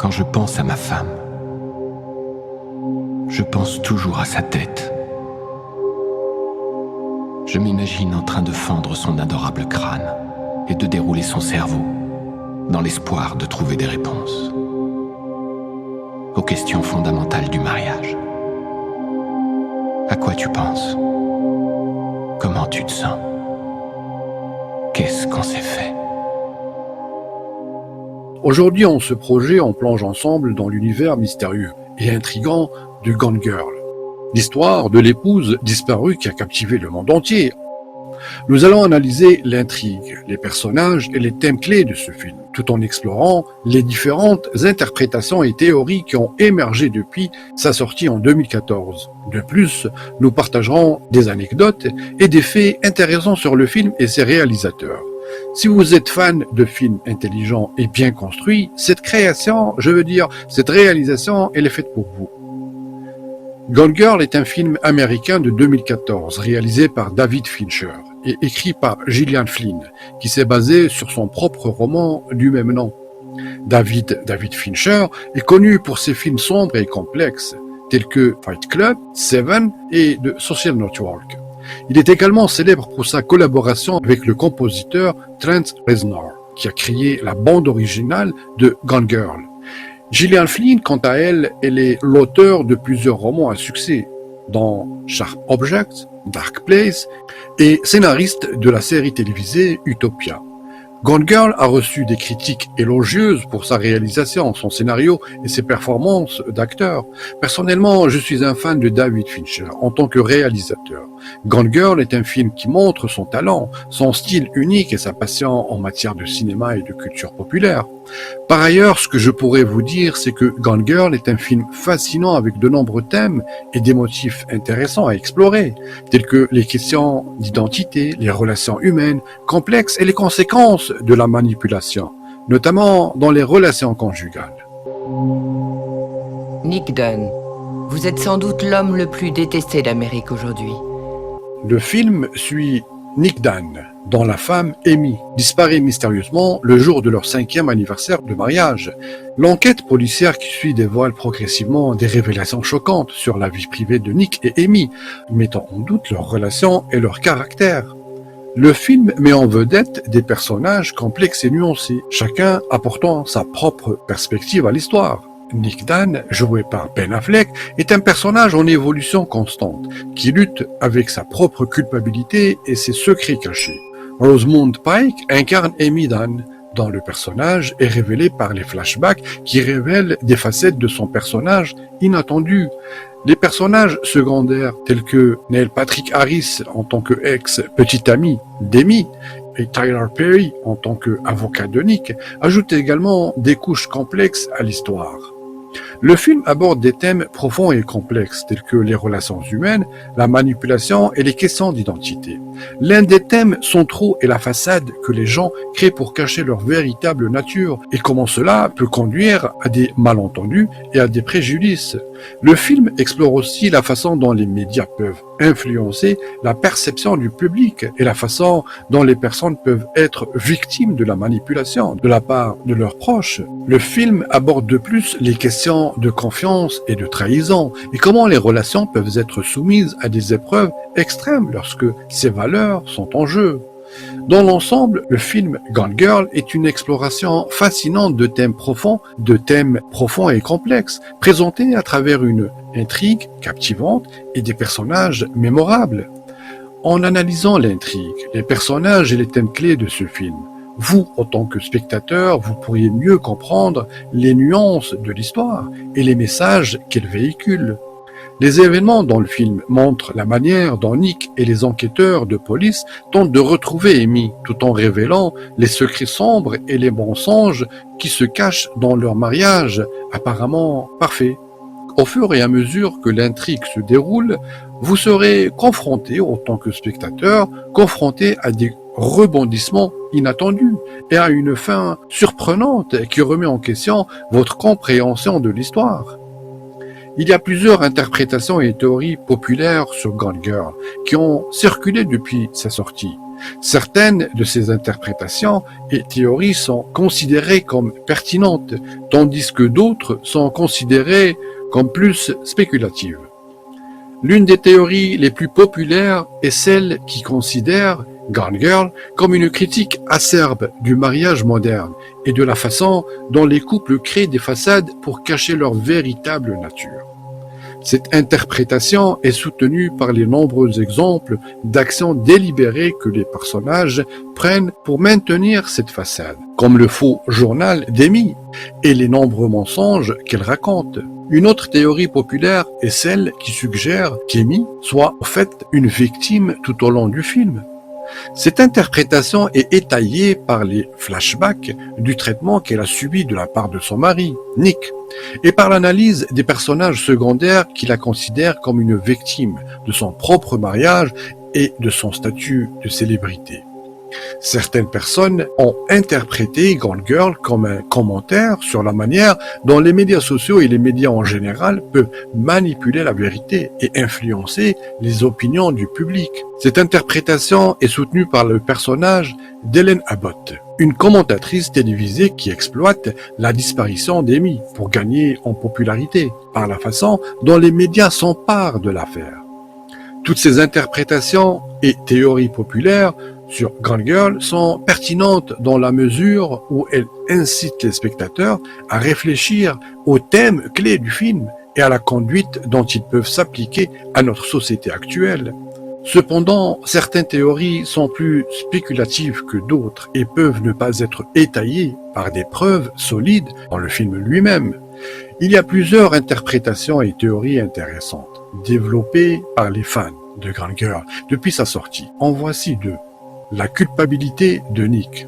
Quand je pense à ma femme, je pense toujours à sa tête. Je m'imagine en train de fendre son adorable crâne et de dérouler son cerveau, dans l'espoir de trouver des réponses aux questions fondamentales du mariage. À quoi tu penses? Comment tu te sens? Qu'est-ce qu'on s'est fait? Aujourd'hui, en ce projet, on plonge ensemble dans l'univers mystérieux et intrigant de Gone Girl. L'histoire de l'épouse disparue qui a captivé le monde entier. Nous allons analyser l'intrigue, les personnages et les thèmes clés de ce film, tout en explorant les différentes interprétations et théories qui ont émergé depuis sa sortie en 2014. De plus, nous partagerons des anecdotes et des faits intéressants sur le film et ses réalisateurs. Si vous êtes fan de films intelligents et bien construits, cette réalisation, elle est faite pour vous. Gone Girl est un film américain de 2014, réalisé par David Fincher et écrit par Gillian Flynn, qui s'est basé sur son propre roman du même nom. David Fincher est connu pour ses films sombres et complexes, tels que Fight Club, Seven et The Social Network. Il est également célèbre pour sa collaboration avec le compositeur Trent Reznor, qui a créé la bande originale de Gone Girl. Gillian Flynn, quant à elle, elle est l'auteur de plusieurs romans à succès, dont Sharp Objects, Dark Place, et scénariste de la série télévisée Utopia. Gone Girl a reçu des critiques élogieuses pour sa réalisation, son scénario et ses performances d'acteur. Personnellement, je suis un fan de David Fincher en tant que réalisateur. Gone Girl est un film qui montre son talent, son style unique et sa passion en matière de cinéma et de culture populaire. Par ailleurs, ce que je pourrais vous dire, c'est que Gone Girl est un film fascinant avec de nombreux thèmes et des motifs intéressants à explorer, tels que les questions d'identité, les relations humaines complexes et les conséquences de la manipulation, notamment dans les relations conjugales. Nick Dunn, vous êtes sans doute l'homme le plus détesté d'Amérique aujourd'hui. Le film suit Nick Dunn, dont la femme, Amy, disparaît mystérieusement le jour de leur 5e anniversaire de mariage. L'enquête policière qui suit dévoile progressivement des révélations choquantes sur la vie privée de Nick et Amy, mettant en doute leur relation et leur caractère. Le film met en vedette des personnages complexes et nuancés, chacun apportant sa propre perspective à l'histoire. Nick Dunn, joué par Ben Affleck, est un personnage en évolution constante, qui lutte avec sa propre culpabilité et ses secrets cachés. Rosamund Pike incarne Amy Dunn, dont le personnage est révélé par les flashbacks qui révèlent des facettes de son personnage inattendues. Les personnages secondaires tels que Neil Patrick Harris en tant que ex-petit ami d'Amy et Tyler Perry en tant qu'avocat de Nick ajoutent également des couches complexes à l'histoire. Le film aborde des thèmes profonds et complexes tels que les relations humaines, la manipulation et les questions d'identité. L'un des thèmes centraux est la façade que les gens créent pour cacher leur véritable nature et comment cela peut conduire à des malentendus et à des préjudices. Le film explore aussi la façon dont les médias peuvent influencer la perception du public et la façon dont les personnes peuvent être victimes de la manipulation de la part de leurs proches. Le film aborde de plus les questions de confiance et de trahison et comment les relations peuvent être soumises à des épreuves extrêmes lorsque ces valeurs sont en jeu. Dans l'ensemble, le film Gone Girl est une exploration fascinante de thèmes profonds et complexes, présentés à travers une intrigue captivante et des personnages mémorables. En analysant l'intrigue, les personnages et les thèmes clés de ce film, vous, en tant que spectateur, vous pourriez mieux comprendre les nuances de l'histoire et les messages qu'elle véhicule. Les événements dans le film montrent la manière dont Nick et les enquêteurs de police tentent de retrouver Amy, tout en révélant les secrets sombres et les mensonges qui se cachent dans leur mariage apparemment parfait. Au fur et à mesure que l'intrigue se déroule, vous serez confronté, en tant que spectateur, confronté à des rebondissements inattendus et à une fin surprenante qui remet en question votre compréhension de l'histoire. Il y a plusieurs interprétations et théories populaires sur Gone Girl qui ont circulé depuis sa sortie. Certaines de ces interprétations et théories sont considérées comme pertinentes, tandis que d'autres sont considérées comme plus spéculatives. L'une des théories les plus populaires est celle qui considère Gone Girl comme une critique acerbe du mariage moderne et de la façon dont les couples créent des façades pour cacher leur véritable nature. Cette interprétation est soutenue par les nombreux exemples d'actions délibérées que les personnages prennent pour maintenir cette façade, comme le faux journal d'Amy et les nombreux mensonges qu'elle raconte. Une autre théorie populaire est celle qui suggère qu'Amy soit en fait une victime tout au long du film. Cette interprétation est étayée par les flashbacks du traitement qu'elle a subi de la part de son mari, Nick, et par l'analyse des personnages secondaires qui la considèrent comme une victime de son propre mariage et de son statut de célébrité. Certaines personnes ont interprété Gone Girl comme un commentaire sur la manière dont les médias sociaux et les médias en général peuvent manipuler la vérité et influencer les opinions du public. Cette interprétation est soutenue par le personnage d'Helen Abbott, une commentatrice télévisée qui exploite la disparition d'Amy pour gagner en popularité par la façon dont les médias s'emparent de l'affaire. Toutes ces interprétations et théories populaires sur Gone Girl sont pertinentes dans la mesure où elles incitent les spectateurs à réfléchir aux thèmes clés du film et à la conduite dont ils peuvent s'appliquer à notre société actuelle. Cependant, certaines théories sont plus spéculatives que d'autres et peuvent ne pas être étayées par des preuves solides dans le film lui-même. Il y a plusieurs interprétations et théories intéressantes, développées par les fans de Gone Girl depuis sa sortie. En voici deux. La culpabilité de Nick.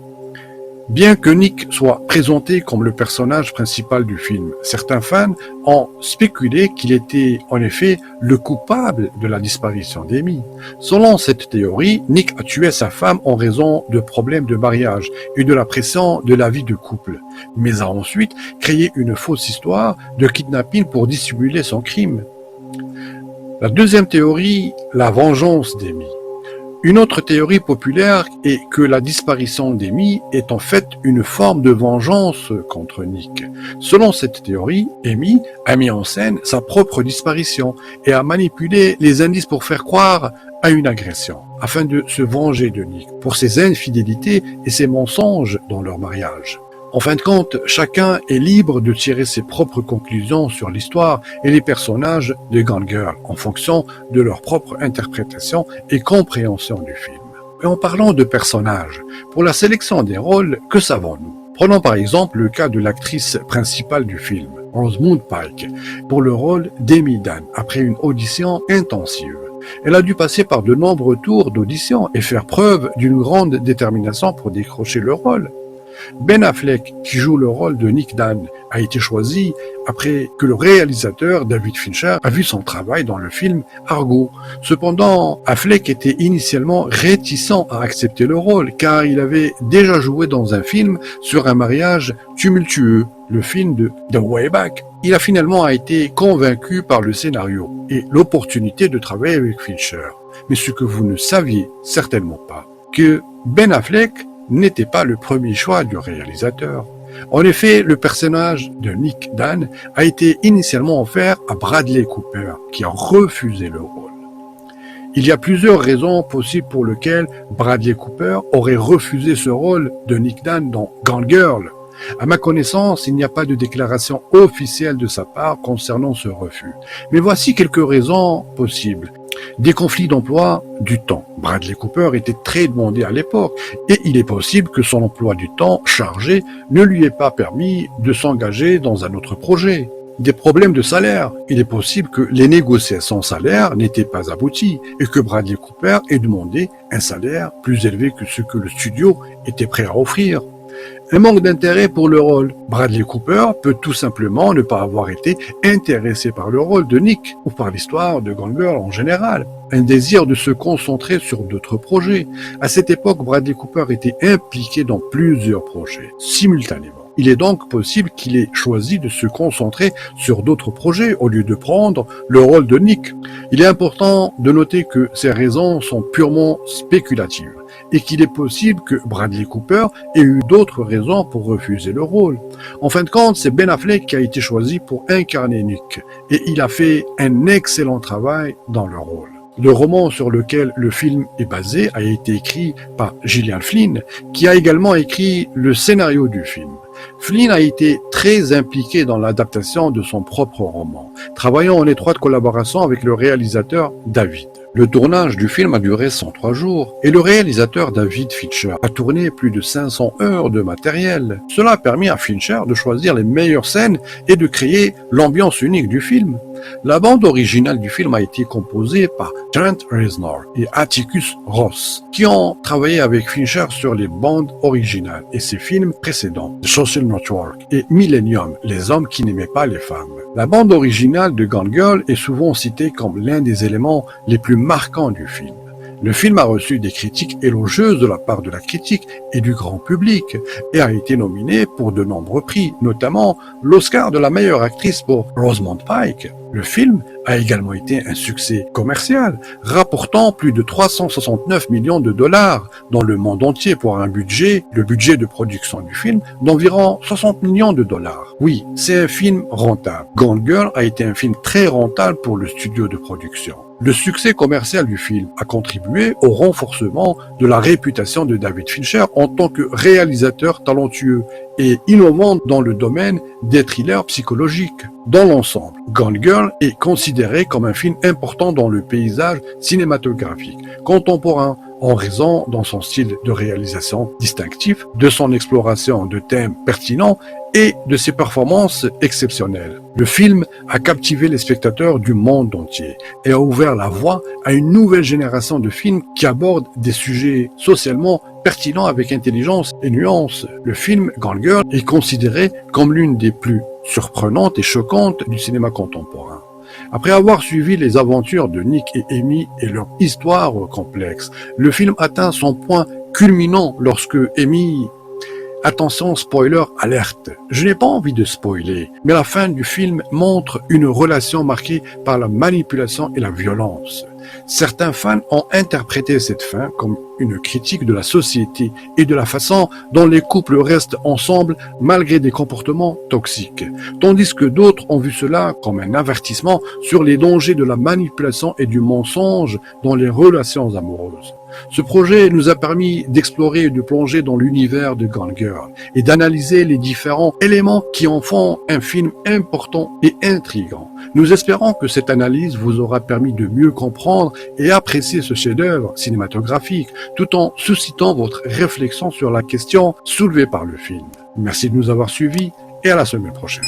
Bien que Nick soit présenté comme le personnage principal du film, certains fans ont spéculé qu'il était en effet le coupable de la disparition d'Amy. Selon cette théorie, Nick a tué sa femme en raison de problèmes de mariage et de la pression de la vie de couple, mais a ensuite créé une fausse histoire de kidnapping pour dissimuler son crime. La deuxième théorie, la vengeance d'Amy. Une autre théorie populaire est que la disparition d'Amy est en fait une forme de vengeance contre Nick. Selon cette théorie, Amy a mis en scène sa propre disparition et a manipulé les indices pour faire croire à une agression, afin de se venger de Nick pour ses infidélités et ses mensonges dans leur mariage. En fin de compte, chacun est libre de tirer ses propres conclusions sur l'histoire et les personnages de Gone Girl en fonction de leur propre interprétation et compréhension du film. Et en parlant de personnages, pour la sélection des rôles, que savons-nous? Prenons par exemple le cas de l'actrice principale du film, Rosamund Pike, pour le rôle d'Amy Dunn, après une audition intensive. Elle a dû passer par de nombreux tours d'audition et faire preuve d'une grande détermination pour décrocher le rôle. Ben Affleck, qui joue le rôle de Nick Dunn, a été choisi après que le réalisateur David Fincher a vu son travail dans le film Argo. Cependant, Affleck était initialement réticent à accepter le rôle car il avait déjà joué dans un film sur un mariage tumultueux, le film de The Way Back. Il a finalement été convaincu par le scénario et l'opportunité de travailler avec Fincher. Mais ce que vous ne saviez certainement pas, que Ben Affleck n'était pas le premier choix du réalisateur. En effet, le personnage de Nick Dunn a été initialement offert à Bradley Cooper, qui a refusé le rôle. Il y a plusieurs raisons possibles pour lesquelles Bradley Cooper aurait refusé ce rôle de Nick Dunn dans Gone Girl. À ma connaissance, il n'y a pas de déclaration officielle de sa part concernant ce refus. Mais voici quelques raisons possibles. Des conflits d'emploi du temps. Bradley Cooper était très demandé à l'époque et il est possible que son emploi du temps chargé ne lui ait pas permis de s'engager dans un autre projet. Des problèmes de salaire. Il est possible que les négociations salaires n'étaient pas abouties et que Bradley Cooper ait demandé un salaire plus élevé que ce que le studio était prêt à offrir. Un manque d'intérêt pour le rôle. Bradley Cooper peut tout simplement ne pas avoir été intéressé par le rôle de Nick ou par l'histoire de Gone Girl en général. Un désir de se concentrer sur d'autres projets. À cette époque, Bradley Cooper était impliqué dans plusieurs projets simultanément. Il est donc possible qu'il ait choisi de se concentrer sur d'autres projets au lieu de prendre le rôle de Nick. Il est important de noter que ces raisons sont purement spéculatives et qu'il est possible que Bradley Cooper ait eu d'autres raisons pour refuser le rôle. En fin de compte, c'est Ben Affleck qui a été choisi pour incarner Nick et il a fait un excellent travail dans le rôle. Le roman sur lequel le film est basé a été écrit par Gillian Flynn, qui a également écrit le scénario du film. Flynn a été très impliqué dans l'adaptation de son propre roman, travaillant en étroite collaboration avec le réalisateur David. Le tournage du film a duré 103 jours et le réalisateur David Fincher a tourné plus de 500 heures de matériel. Cela a permis à Fincher de choisir les meilleures scènes et de créer l'ambiance unique du film. La bande originale du film a été composée par Trent Reznor et Atticus Ross, qui ont travaillé avec Fincher sur les bandes originales et ses films précédents, The Social Network et Millennium, les hommes qui n'aimaient pas les femmes. La bande originale de Gone Girl est souvent citée comme l'un des éléments les plus marquants du film. Le film a reçu des critiques élogieuses de la part de la critique et du grand public et a été nominé pour de nombreux prix, notamment l'Oscar de la meilleure actrice pour Rosamund Pike. Le film a également été un succès commercial, rapportant plus de 369 millions de dollars dans le monde entier pour le budget de production du film, d'environ 60 millions de dollars. Oui, c'est un film rentable. Gone Girl a été un film très rentable pour le studio de production. Le succès commercial du film a contribué au renforcement de la réputation de David Fincher en tant que réalisateur talentueux et innovant dans le domaine des thrillers psychologiques. Dans l'ensemble, Gone Girl est considéré comme un film important dans le paysage cinématographique contemporain en raison de son style de réalisation distinctif, de son exploration de thèmes pertinents et de ses performances exceptionnelles. Le film a captivé les spectateurs du monde entier et a ouvert la voie à une nouvelle génération de films qui abordent des sujets socialement pertinents avec intelligence et nuance. Le film Gone Girl est considéré comme l'une des plus surprenantes et choquantes du cinéma contemporain. Après avoir suivi les aventures de Nick et Amy et leur histoire complexe, le film atteint son point culminant lorsque Amy... Attention, spoiler alerte. Je n'ai pas envie de spoiler, mais la fin du film montre une relation marquée par la manipulation et la violence. Certains fans ont interprété cette fin comme une critique de la société et de la façon dont les couples restent ensemble malgré des comportements toxiques, tandis que d'autres ont vu cela comme un avertissement sur les dangers de la manipulation et du mensonge dans les relations amoureuses. Ce projet nous a permis d'explorer et de plonger dans l'univers de Gone Girl et d'analyser les différents éléments qui en font un film important et intriguant. Nous espérons que cette analyse vous aura permis de mieux comprendre et apprécier ce chef-d'œuvre cinématographique tout en suscitant votre réflexion sur la question soulevée par le film. Merci de nous avoir suivis et à la semaine prochaine.